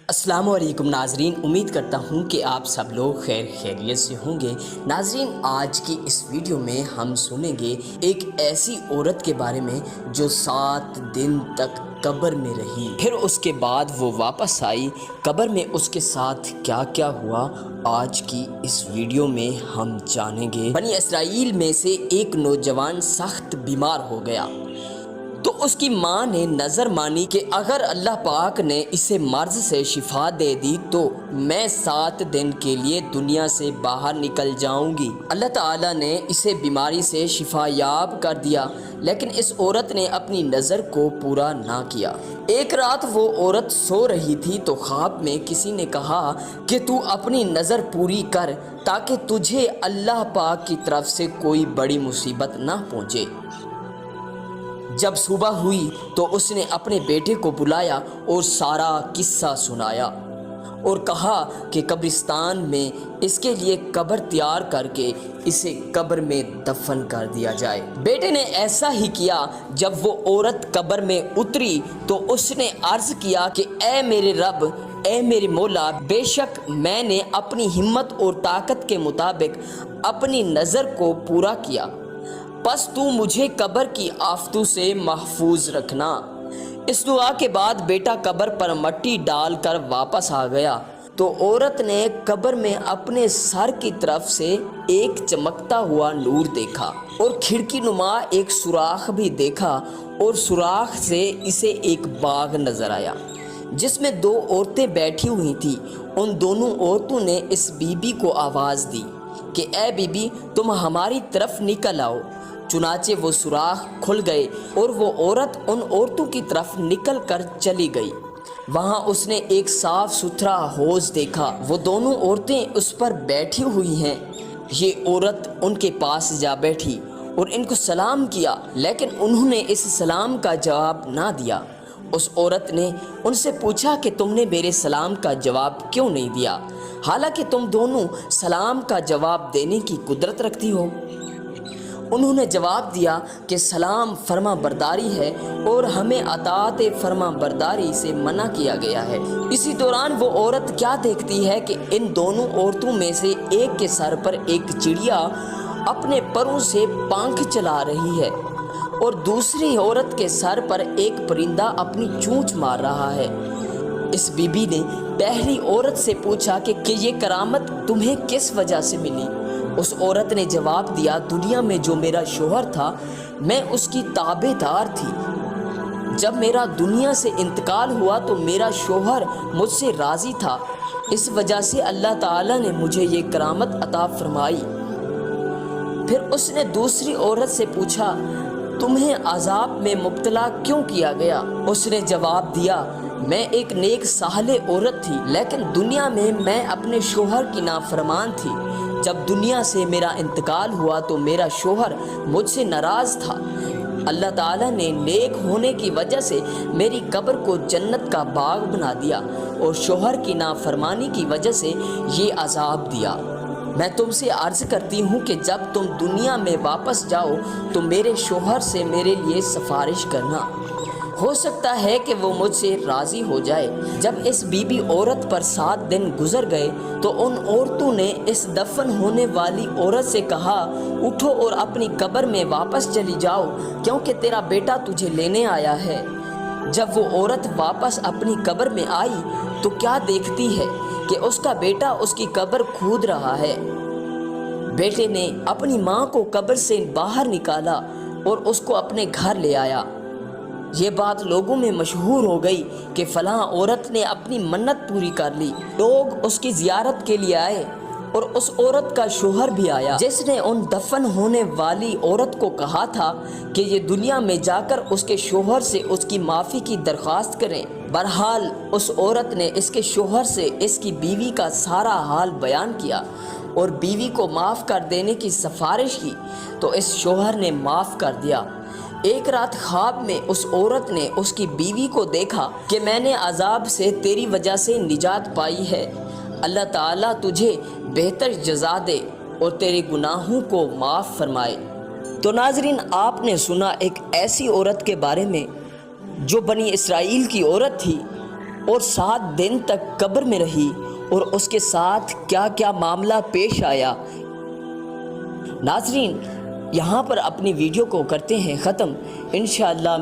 السلام علیکم ناظرین، امید کرتا ہوں کہ آپ سب لوگ خیر خیریت سے ہوں گے۔ ناظرین، آج کی اس ویڈیو میں ہم سنیں گے ایک ایسی عورت کے بارے میں جو 7 دن تک قبر میں رہی، پھر اس کے بعد وہ واپس آئی۔ قبر میں اس کے ساتھ کیا کیا ہوا آج کی اس ویڈیو میں ہم جانیں گے۔ بنی اسرائیل میں سے ایک نوجوان سخت بیمار ہو گیا تو اس کی ماں نے نظر مانی کہ اگر اللہ پاک نے اسے مرض سے شفا دے دی تو میں 7 دن کے لیے دنیا سے باہر نکل جاؤں گی۔ اللہ تعالیٰ نے اسے بیماری سے شفا یاب کر دیا، لیکن اس عورت نے اپنی نظر کو پورا نہ کیا۔ ایک رات وہ عورت سو رہی تھی تو خواب میں کسی نے کہا کہ تو اپنی نظر پوری کر تاکہ تجھے اللہ پاک کی طرف سے کوئی بڑی مصیبت نہ پہنچے۔ جب صبح ہوئی تو اس نے اپنے بیٹے کو بلایا اور سارا قصہ سنایا اور کہا کہ قبرستان میں اس کے لیے قبر تیار کر کے اسے قبر میں دفن کر دیا جائے۔ بیٹے نے ایسا ہی کیا۔ جب وہ عورت قبر میں اتری تو اس نے عرض کیا کہ اے میرے رب، اے میرے مولا، بے شک میں نے اپنی ہمت اور طاقت کے مطابق اپنی نظر کو پورا کیا، پس تو مجھے قبر کی آفتوں سے محفوظ رکھنا۔ اس دعا کے بعد بیٹا قبر پر مٹی ڈال کر واپس آ گیا تو عورت نے قبر میں اپنے سر کی طرف سے ایک چمکتا ہوا نور دیکھا اور کھڑکی نما ایک سوراخ بھی دیکھا، اور سوراخ سے اسے ایک باغ نظر آیا جس میں 2 عورتیں بیٹھی ہوئی تھیں۔ ان دونوں عورتوں نے اس بی بی کو آواز دی کہ اے بی بی، تم ہماری طرف نکل آؤ۔ چنانچہ وہ سوراخ کھل گئے اور وہ عورت ان عورتوں کی طرف نکل کر چلی گئی۔ وہاں اس نے ایک صاف ستھرا حوض دیکھا، وہ دونوں عورتیں اس پر بیٹھی ہوئی ہیں۔ یہ عورت ان کے پاس جا بیٹھی اور ان کو سلام کیا، لیکن انہوں نے اس سلام کا جواب نہ دیا۔ اس عورت نے ان سے پوچھا کہ تم نے میرے سلام کا جواب کیوں نہیں دیا، حالانکہ تم دونوں سلام کا جواب دینے کی قدرت رکھتی ہو؟ انہوں نے جواب دیا کہ سلام فرما برداری ہے اور ہمیں اطاعت فرما برداری سے منع کیا گیا ہے۔ اسی دوران وہ عورت کیا دیکھتی ہے کہ ان دونوں عورتوں میں سے ایک کے سر پر ایک چڑیا اپنے پروں سے پنکھ چلا رہی ہے اور دوسری عورت کے سر پر ایک پرندہ اپنی چونچ مار رہا ہے۔ اس بی بی نے پہلی عورت سے پوچھا کہ یہ کرامت تمہیں کس وجہ سے ملی؟ اس عورت نے جواب دیا، دنیا میں جو میرا شوہر تھا میں اس کی تابع دار تھی۔ جب میرا دنیا سے انتقال ہوا تو میرا شوہر مجھ سے راضی تھا، اس وجہ سے اللہ تعالیٰ نے مجھے یہ کرامت عطا فرمائی۔ پھر اس نے دوسری عورت سے پوچھا، تمہیں عذاب میں مبتلا کیوں کیا گیا؟ اس نے جواب دیا، میں ایک نیک صالح عورت تھی، لیکن دنیا میں میں اپنے شوہر کی نافرمان تھی۔ جب دنیا سے میرا انتقال ہوا تو میرا شوہر مجھ سے ناراض تھا۔ اللہ تعالیٰ نے نیک ہونے کی وجہ سے میری قبر کو جنت کا باغ بنا دیا اور شوہر کی نافرمانی کی وجہ سے یہ عذاب دیا۔ میں تم سے عرض کرتی ہوں کہ جب تم دنیا میں واپس جاؤ تو میرے شوہر سے میرے لیے سفارش کرنا، ہو سکتا ہے کہ وہ مجھ سے راضی ہو جائے۔ جب اس بی بی عورت پر 7 دن گزر گئے تو ان عورتوں نے اس دفن ہونے والی عورت سے کہا، اٹھو اور اپنی قبر میں واپس چلی جاؤ کیونکہ تیرا بیٹا تجھے لینے آیا ہے۔ جب وہ عورت واپس اپنی قبر میں آئی تو کیا دیکھتی ہے کہ اس کا بیٹا اس کی قبر کھود رہا ہے۔ بیٹے نے اپنی ماں کو قبر سے باہر نکالا اور اس کو اپنے گھر لے آیا۔ یہ بات لوگوں میں مشہور ہو گئی کہ فلاں عورت نے اپنی منت پوری کر لی۔ لوگ اس کی زیارت کے لیے آئے اور اس عورت کا شوہر بھی آیا جس نے ان دفن ہونے والی عورت کو کہا تھا کہ یہ دنیا میں جا کر اس کے شوہر سے اس کی معافی کی درخواست کریں۔ بہرحال اس عورت نے اس کے شوہر سے اس کی بیوی کا سارا حال بیان کیا اور بیوی کو معاف کر دینے کی سفارش کی تو اس شوہر نے معاف کر دیا۔ ایک رات خواب میں اس عورت نے اس کی بیوی کو دیکھا کہ میں نے عذاب سے تیری وجہ سے نجات پائی ہے، اللہ تعالیٰ تجھے بہتر جزا دے اور تیرے گناہوں کو معاف فرمائے۔ تو ناظرین، آپ نے سنا ایک ایسی عورت کے بارے میں جو بنی اسرائیل کی عورت تھی اور 7 دن تک قبر میں رہی اور اس کے ساتھ کیا کیا معاملہ پیش آیا۔ ناظرین، یہاں پر اپنی ویڈیو کو کرتے ہیں ختم، انشاءاللہ